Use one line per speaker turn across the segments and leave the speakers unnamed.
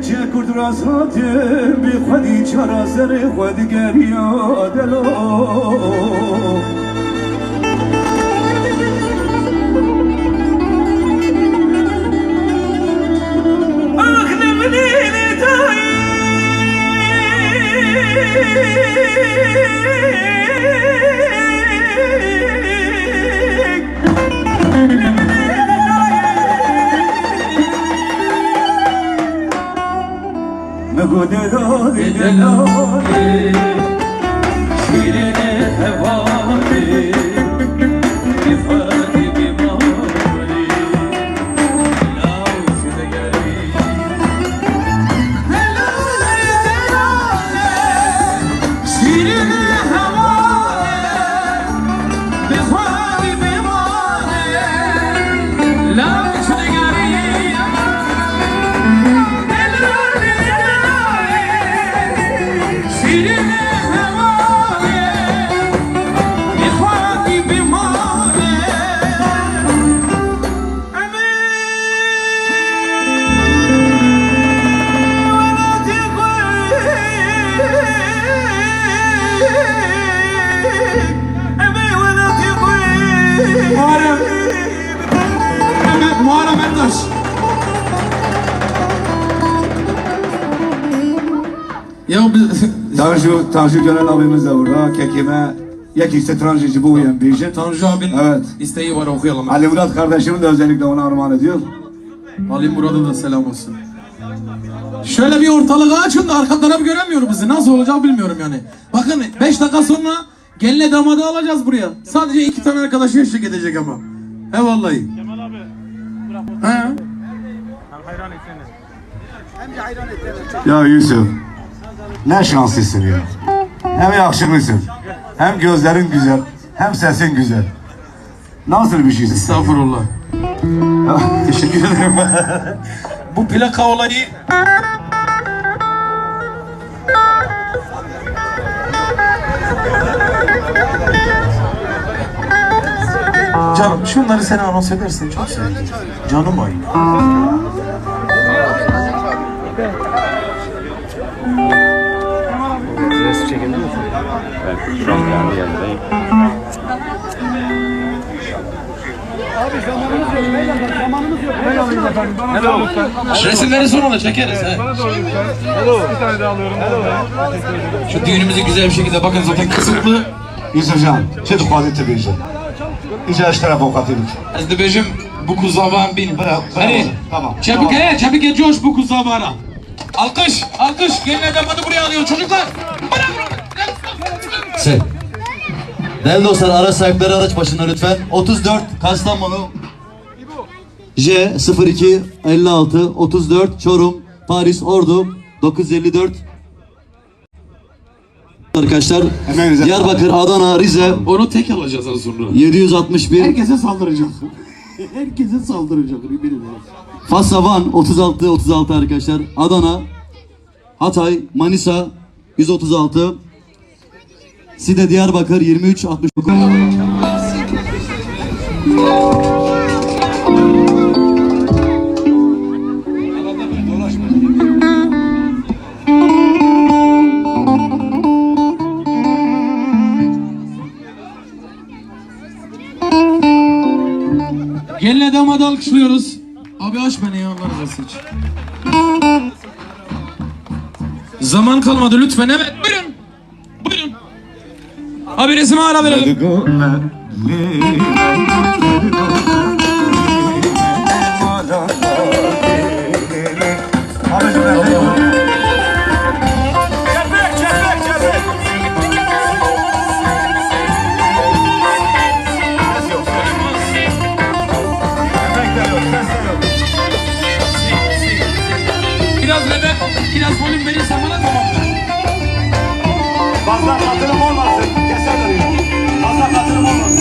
چه کرد رازات بی خودی چرا سر خود گریا دلو نگو دلاری دلاری شیرین هوایی افادی بیماری لاو شده گری هلال دلاله شیرین هوایی افادی بیماری لاو شده گری
Muharrem Ertaş. Ya
Tanju Gönül abimiz de burada. Kekime yekisi tranjici bu uyan biyecek.
Tanju abinin
Evet.
isteği var, okuyalım.
Ali Murat kardeşimin de özellikle ona armağan ediyor.
Ali Murat'a da selam olsun. Şöyle bir ortalığı açın da arka taraf göremiyor bizi. Nasıl olacak bilmiyorum yani. Bakın 5 dakika sonra gelinle damadı alacağız buraya. Sadece 2 tane arkadaş eşlik edecek ama. He vallahi.
Kemal abi.
He.
Ben hayran etsene. Hem de hayran etsene.
Ya Yusuf, ne şanslısın ya. Hem yakışıklısın, hem gözlerin güzel, hem sesin güzel. Nasıl bir şeysin?
Estağfurullah. Teşekkür ederim. Bu plaka olayı... Canım şunları sen anons edersin, çok sevinirim. Canım ay.
Resim çekebilir misin? Ben şu an kendi yerdeyim.
Abi zamanımız yok. Beyler zamanımız yok. Ben alayım efendim. Hello lütfen.
Resimleri sonra çekeriz he.
Bana doğru lütfen. Hello. Bir tane daha alıyorum. Hello.
Şu düğünümüzü güzel bir şekilde bakın zaten kısıtlı.
Yusufcan, çe dixwazit bêje. İca ji teref avqatî bik.
Ez dibêjim bu kuzavan bin. Hadi.
Tamam.
Çabuk coş bu kuzavana. Alkış, alkış. Gelin adamını buraya alıyor çocuklar.
Değerli dostlar, araç sahipleri araç başına lütfen. 34 Kastamonu J 02 56 34 Çorum Paris Ordu 954 arkadaşlar. Diyarbakır, Adana, Rize
Onu tek alacağız az sonra.
761
Herkese saldıracak. Herkese saldıracak.
Fasa Van 36 arkadaşlar. Adana, Hatay, Manisa 136 Side Diyarbakır 23 69
Gelinle damadı alkışlıyoruz. Abi aç beni ya, Allah razı olsun. Zaman kalmadı lütfen, evet buyurun. Buyurun. Abi resmi ara verelim. Biraz volüm verirsen bana tamamdır.
Fazla katılım olmasın. Keserler ya. Fazla katılım olmasın.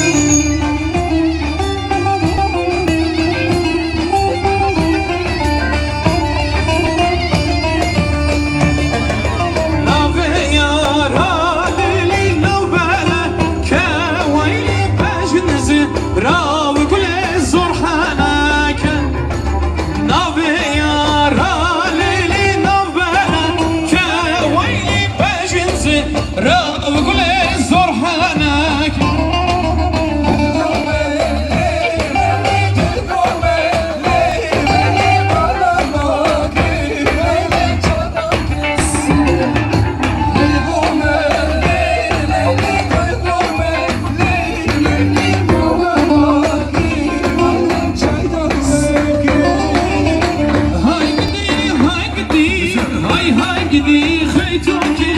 gidi khaytoki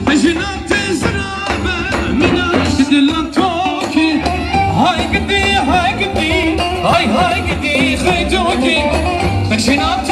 bejnat zrabe min ashdilan toki hay gidi hay gidi hay gidi khaytoki bejnat